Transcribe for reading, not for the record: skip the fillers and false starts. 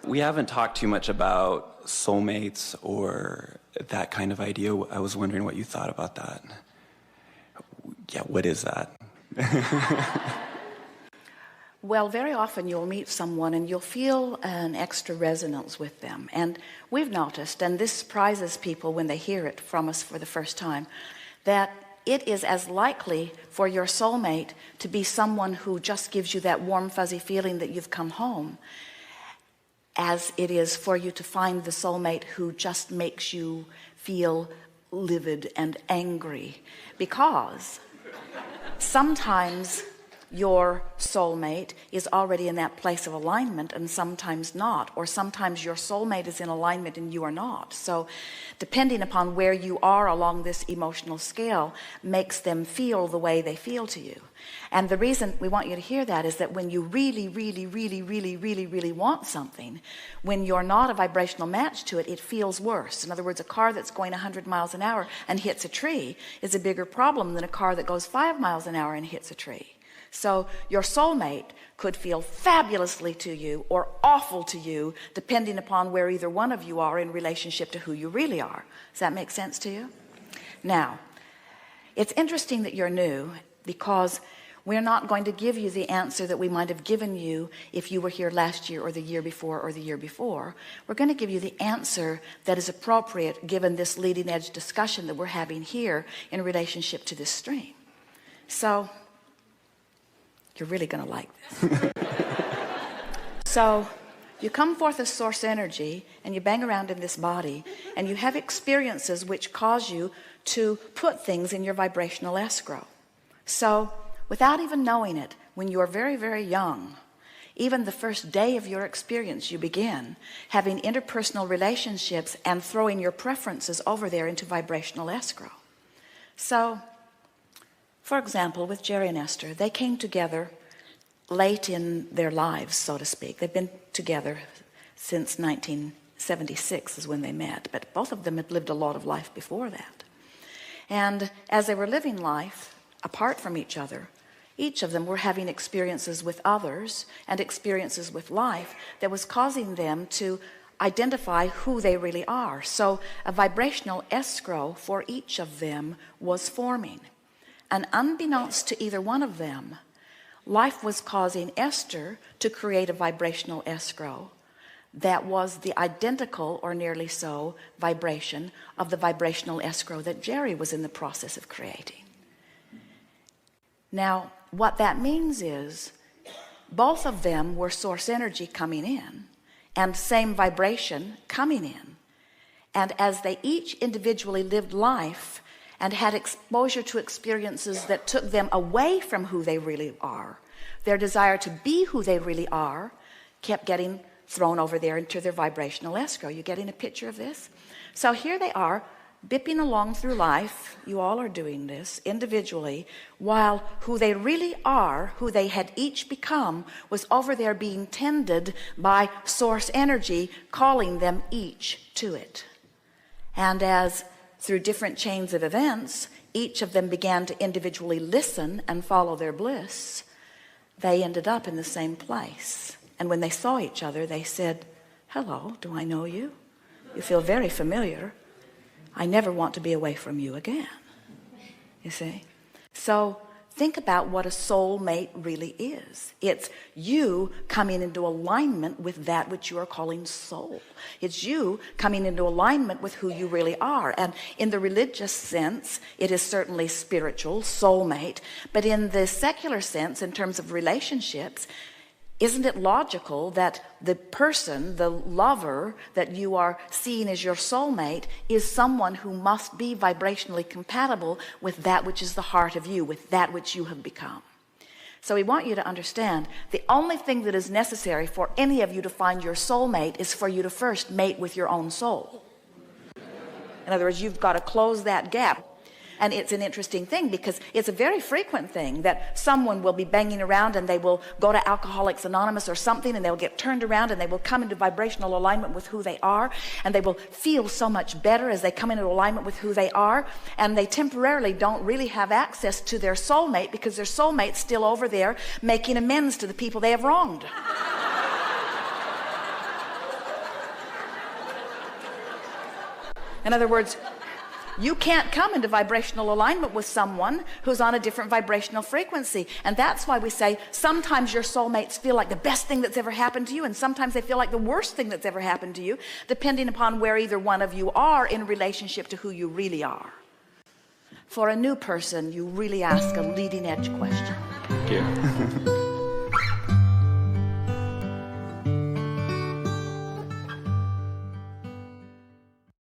We haven't talked too much about soulmates or that kind of idea. I was wondering what you thought about that. Yeah, what is that? Well, very often you'll meet someone and you'll feel an extra resonance with them. And we've noticed, and this surprises people when they hear it from us for the first time, that it is as likely for your soulmate to be someone who just gives you that warm, fuzzy feeling that you've come home, as it is for you to find the soulmate who just makes you feel livid and angry. Because sometimes your soulmate is already in that place of alignment and sometimes not, or sometimes your soulmate is in alignment and you are not. So depending upon where you are along this emotional scale makes them feel the way they feel to you. And the reason we want you to hear that is that when you really want something, when you're not a vibrational match to it, it feels worse. In other words, a car that's going 100 miles an hour and hits a tree is a bigger problem than a car that goes 5 miles an hour and hits a tree. So your soulmate could feel fabulously to you or awful to you, depending upon where either one of you are in relationship to who you really are. Does that make sense to you? Now, it's interesting that you're new, because we're not going to give you the answer that we might have given you if you were here last year or the year before or the year before. We're going to give you the answer that is appropriate given this leading edge discussion that we're having here in relationship to this stream. So you're really going to like this. So you come forth as source energy and you bang around in this body and you have experiences which cause you to put things in your vibrational escrow. So without even knowing it, when you are very young, even the first day of your experience, you begin having interpersonal relationships and throwing your preferences over there into vibrational escrow. So for example, with Jerry and Esther, they came together late in their lives, so to speak. They've been together since 1976 is when they met, but both of them had lived a lot of life before that. And as they were living life apart from each other, each of them were having experiences with others and experiences with life that was causing them to identify who they really are. So a vibrational escrow for each of them was forming. And unbeknownst to either one of them, life was causing Esther to create a vibrational escrow that was the identical, or nearly so, vibration of the vibrational escrow that Jerry was in the process of creating. Now, what that means is both of them were source energy coming in and same vibration coming in. And as they each individually lived life and had exposure to experiences that took them away from who they really are, their desire to be who they really are kept getting thrown over there into their vibrational escrow. You getting a picture of this? So here they are, bipping along through life. You all are doing this individually, while who they really are, who they had each become, was over there being tended by source energy, calling them each to it. And as through different chains of events, each of them began to individually listen and follow their bliss, they ended up in the same place. And when they saw each other, they said, "Hello, do I know you? You feel very familiar. I never want to be away from you again." You see? So think about what a soulmate really is. It's you coming into alignment with that which you are calling soul. It's you coming into alignment with who you really are. And in the religious sense, it is certainly spiritual, soulmate. But in the secular sense, in terms of relationships, isn't it logical that the person, the lover that you are seeing as your soulmate, is someone who must be vibrationally compatible with that which is the heart of you, with that which you have become? So we want you to understand the only thing that is necessary for any of you to find your soulmate is for you to first mate with your own soul. In other words, you've got to close that gap. And it's an interesting thing because it's a very frequent thing that someone will be banging around and they will go to Alcoholics Anonymous or something, and they'll get turned around and they will come into vibrational alignment with who they are, and they will feel so much better as they come into alignment with who they are, and they temporarily don't really have access to their soulmate because their soulmate's still over there making amends to the people they have wronged. In other words, you can't come into vibrational alignment with someone who's on a different vibrational frequency. And that's why we say sometimes your soulmates feel like the best thing that's ever happened to you, and sometimes they feel like the worst thing that's ever happened to you, depending upon where either one of you are in relationship to who you really are. For a new person, you really ask a leading edge question. Thank you.